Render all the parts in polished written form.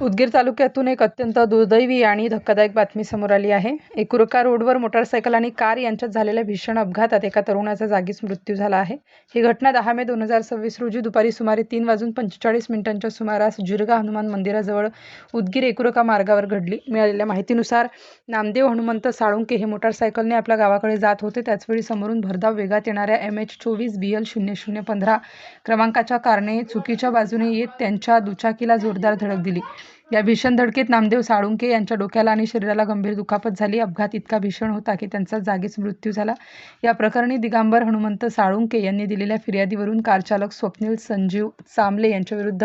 उदगीर तालुक्यातून एक अत्यंत दुर्दैवी आणि धक्कादायक बातमी समोर आली आहे. एकुरका रोडवर मोटारसायकल आणि कार यांच्यात झालेल्या भीषण अपघातात एका तरुणाचा जागीच मृत्यू झाला आहे. ही घटना 10 मे 2026 रोजी दुपारी सुमारे 3:45 सुमारास जिरगा हनुमान मंदिराजवळ उदगीर एकुरका मार्गावर घडली. मिळालेल्या माहितीनुसार नामदेव हनुमंत साळुंके हे मोटारसायकलने आपल्या गावाकडे जात होते. त्याचवेळी समोरून भरधाव वेगात येणाऱ्या MH24BL0015 क्रमांकाच्या कारने चुकीच्या बाजूने येत त्यांच्या दुचाकीला जोरदार धडक दिली. या भीषण धडकेत नामदेव साळुंके यांच्या डोक्याला आणि शरीराला गंभीर दुखापत झाली. अपघात इतका भीषण होता की त्यांचा जागीच मृत्यू झाला. या प्रकरणी दिगंबर हनुमंत साळुंके यांनी दिलेल्या फिर्यादीवरून कार चालक स्वप्नील संजीव चांबले यांच्याविरुद्ध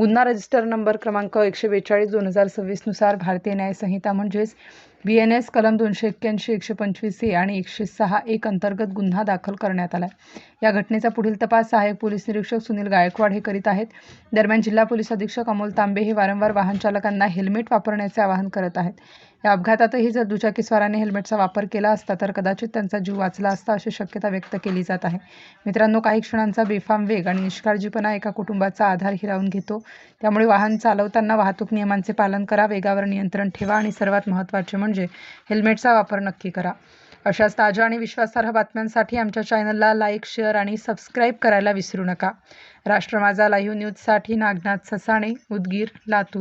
गुन्हा रजिस्टर नंबर क्रमांक 142/2026 नुसार भारतीय न्याय संहिता म्हणजेच BNS कलम 281, 125A आणि 106(1) अंतर्गत गुन्हा दाखल करण्यात आला. या घटनेचा पुढील तपास सहाय्यक पोलीस निरीक्षक सुनील गायकवाड हे करीत आहेत. दरम्यान जिल्हा पोलीस अधीक्षक अमोल तांबे हे वारंवार वाहन चालकांना हेल्मेट वापरण्याचे आवाहन करत आहेत. या अपघातातही जर दुचाकीस्वाराने हेल्मेटचा वापर केला असता तर कदाचित त्यांचा जीव वाचला असता अशी शक्यता व्यक्त केली जात आहे. मित्रांनो, काही क्षणांचा बेफाम वेग आणि निष्काळजीपणा एका कुटुंबाचा आधार हिरावून घेतो. त्यामुळे वाहन चालवताना वाहतूक नियमांचे पालन करा, वेगावर नियंत्रण ठेवा आणि सर्वात महत्त्वाचे म्हणजे हेल्मेटचा वापर नक्की करा. अशाच ताज्या आणि विश्वासार्ह बातम्यांसाठी आमच्या चॅनलला लाईक, शेअर आणि सबस्क्राईब करायला विसरू नका. राष्ट्र माझा लाईव्ह न्यूजसाठी नागनाथ ससाणे, उदगीर, लातूर.